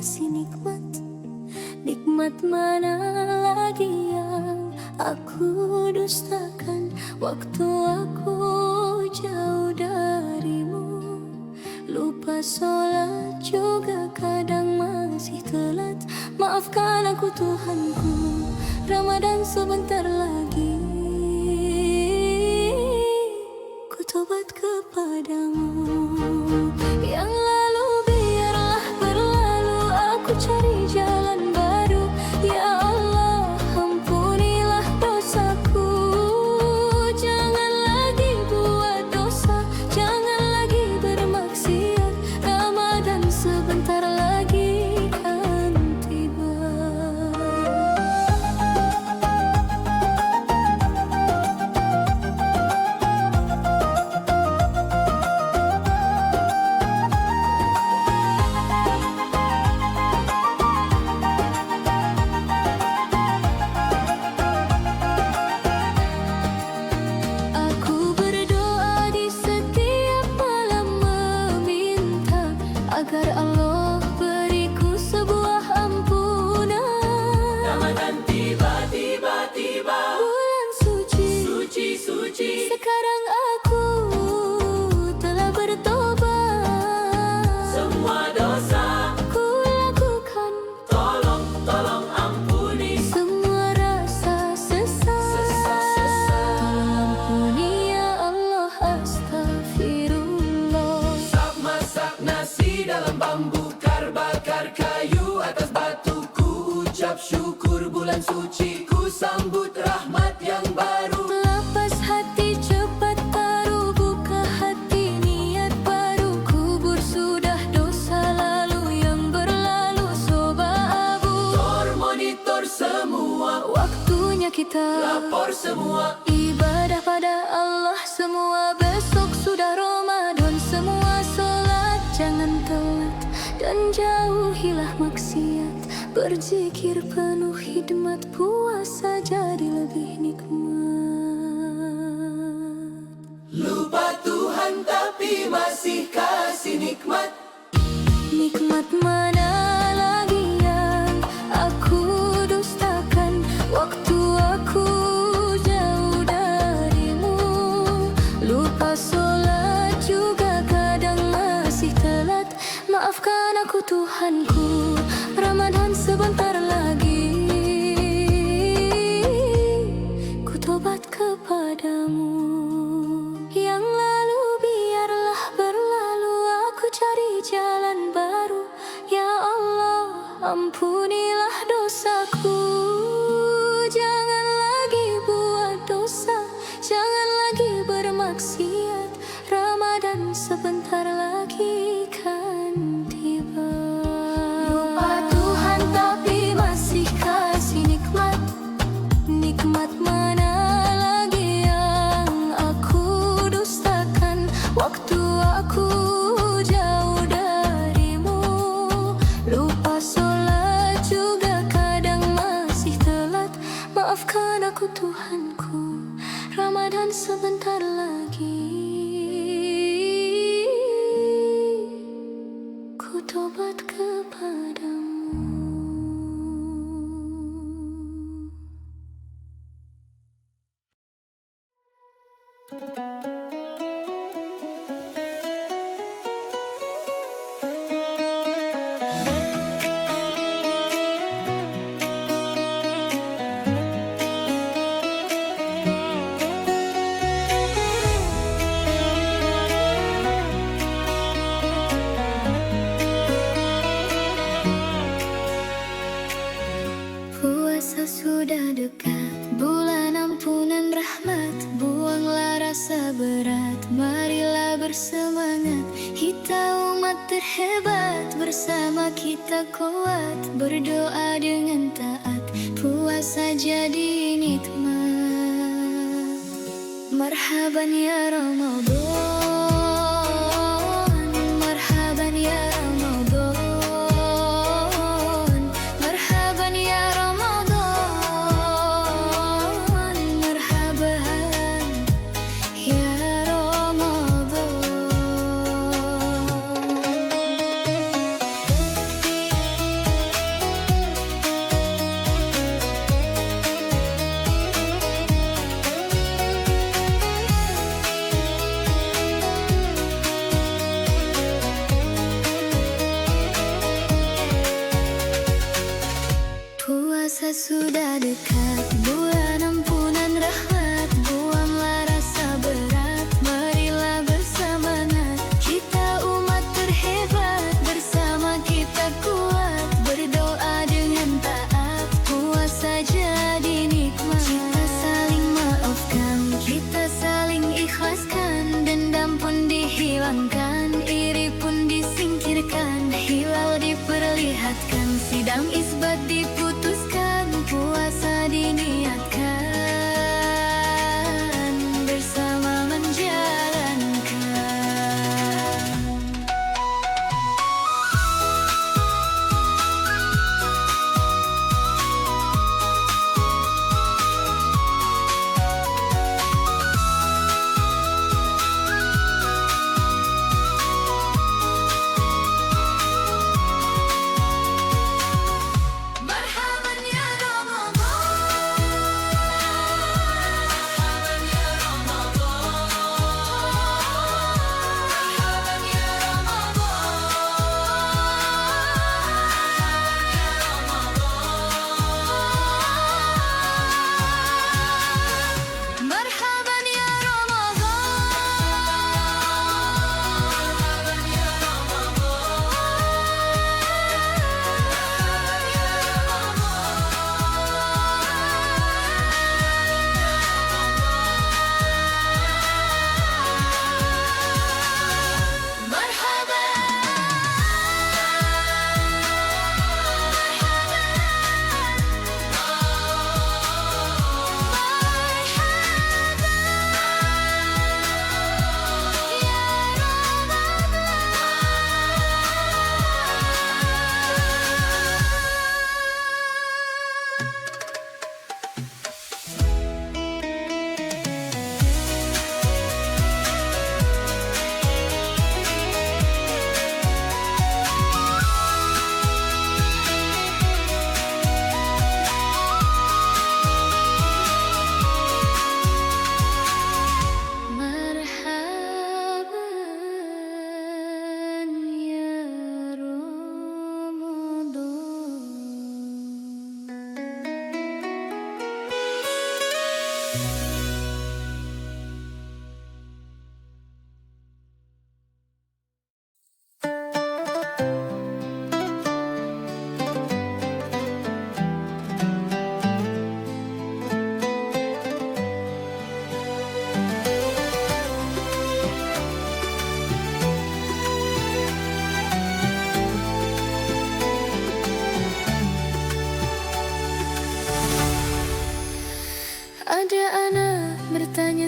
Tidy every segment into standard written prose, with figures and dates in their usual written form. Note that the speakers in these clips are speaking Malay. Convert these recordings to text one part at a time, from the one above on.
kasih nikmat. Nikmat mana lagi yang aku dustakan? Waktu aku jauh darimu, lupa sholat juga kadang masih telat. Maafkan aku Tuhanku, Ramadan sebentar lagi. Ku tobat kepadamu. Yang lalu biarlah berlalu, aku cari jalan baru. Ya Allah, ampunilah dosaku. Jangan lagi buat dosa, jangan lagi bermaksiat. Ramadan sebentar lagi kan tiba. Aku berdoa di setiap malam meminta agar Allah beriku sebuah ampunan. Ramadan tiba, Bulan suci, suci. sekarang aku telah bertobat. Semua dosa, Ku lakukan tolong ampuni. semua rasa sesat. Ampuni ya Allah, astagfirullah. Masak nasi dalam bambu, bakar kayu atas batu. Ku ucap syukur bulan suci, ku sambut rahmat yang baru. Lapas hati cepat taruh, buka hati niat baru. Kubur sudah dosa lalu yang berlalu, soba abu. Monitor semua, Waktunya kita lapor semua. ibadah pada Allah semua. Besok sudah Ramadan, semua sholat jangan telat. Dan jauhilah maksiat, berzikir penuh hikmat. Puasa jadi lebih nikmat. Lupa Tuhan tapi masih kasih nikmat. Nikmat mana lagi yang aku dustakan? Waktu aku jauh darimu, lupa sholat juga kadang masih telat. Maafkan aku Tuhanku, Ramadan sebentar lagi. Ku tobat kepadamu. Yang lalu biarlah berlalu, aku cari jalan baru. Ya Allah, ampunilah dosaku. Jangan lagi buat dosa, jangan lagi bermaksiat. Ramadan sebentar lagi kan tiba. Lupa Tuhan tapi masih kasih nikmat. Nikmat mana lagi yang aku dustakan? Waktu aku jauh darimu, lupa sholat juga kadang masih telat. Maafkan aku Tuhanku, Ramadan sebentar lagi. Ku tobat kepadamu. Puasa sudah dekat, bulan ampunan rahmat. Buanglah rasa berat, marilah bersemangat. Kita umat terhebat, bersama kita kuat. Berdoa dengan taat, puasa jadi nikmat. Marhaban ya Ramadan, marhaban ya Ramadan, marhaban ya Ramadan, marhaban ya Ramadan.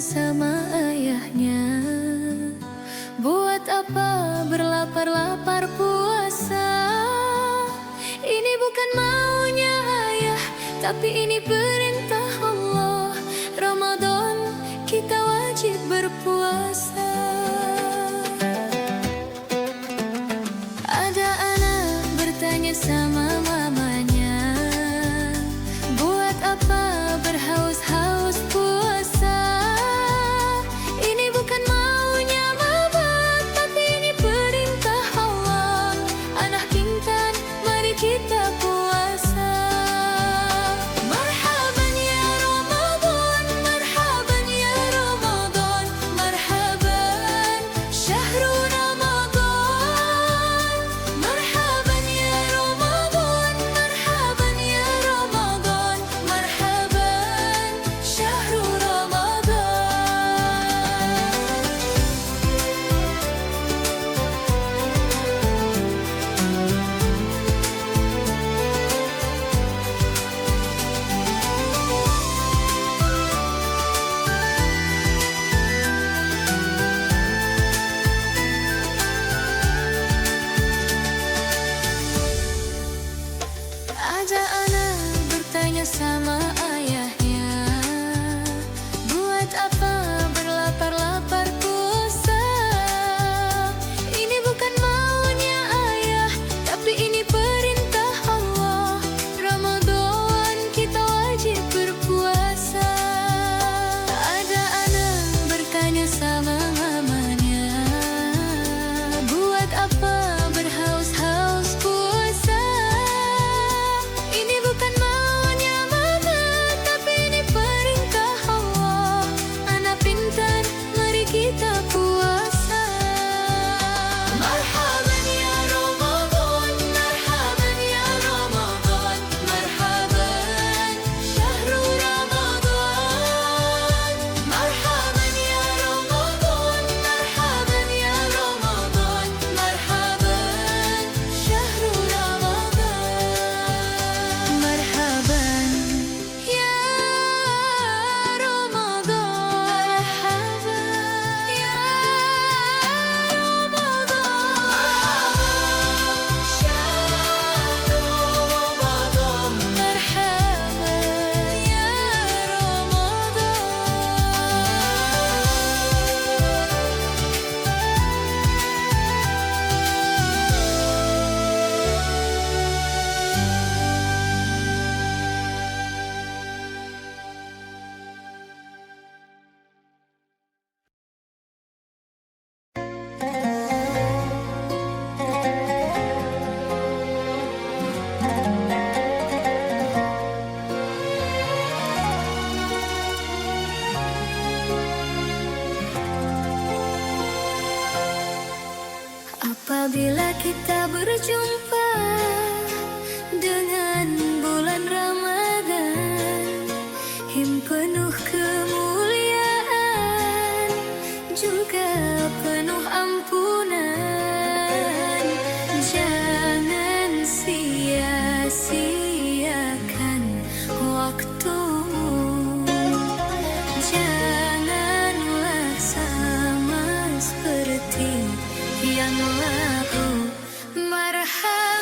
sama ayahnya. Buat apa berlapar-lapar puasa? Ini bukan maunya ayah, tapi ini perintah Allah. Ramadan kita wajib berpuasa. Ada anak bertanya sama mamanya, buat apa berhaus-haus puasa? Ini bukan maunya mama, tapi ini perintah Allah. Anak intan, mari kita puasa. Marhaban ya Ramadan, marhaban ya Ramadan, marhaban syahrul Ramadan. Marhaban ya Ramadan, marhaban ya Ramadan, marhaban syahrul Ramadan. Ada anak bertanya sama ayahnya, buat apa berlapar-lapar puasa? Ini bukan maunya ayah, tapi ini perintah Allah. Ramadan kita wajib berpuasa. Ada anak bertanya sama mamanya, buat apa berhaus-haus puasa? Ini bukan maunya mama, tapi ini perintah Allah. Anak pintar, mari kita puasa. Marhaban ya Ramadan, marhaban ya Ramadan, marhaban syahrul Ramadan. Marhaban ya Ramadan, marhaban ya Ramadan, marhaban syahrul Ramadan. Marhaban ya Ramadan, marhaban ya Ramadan, syahrul Ramadan, marhaban ya Apabila kita berjumpa dengan bulan Ramadan, penuh kemuliaan, juga penuh ampunan. Jangan sia-siakan waktumu, janganlah sama seperti yang lalu. Marhaban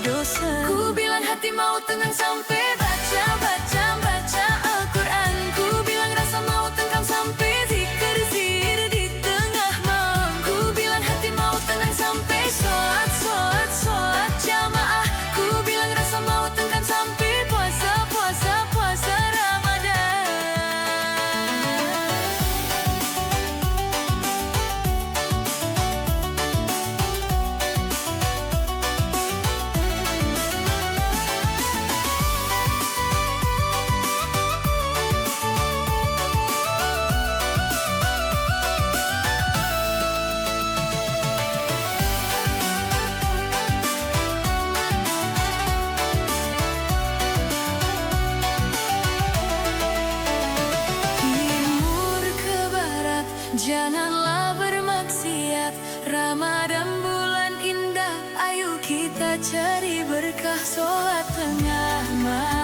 dosa. Ku bilang hati mau tenang sampai baca, baca, baca Al-Quran. Ku bilang rasa mau tengkam sampai zikir, zikir di tengah malam. Ku bilang hati mau tenang sampai sholat, sholat, sholat jamaah. Ku bilang rasa mau tengkam sampai puasa, puasa, puasa Ramadan. Timur ke barat, janganlah bermaksiat. Ramadan bulan indah, ayo kita cari berkah. Sholat tengah malam,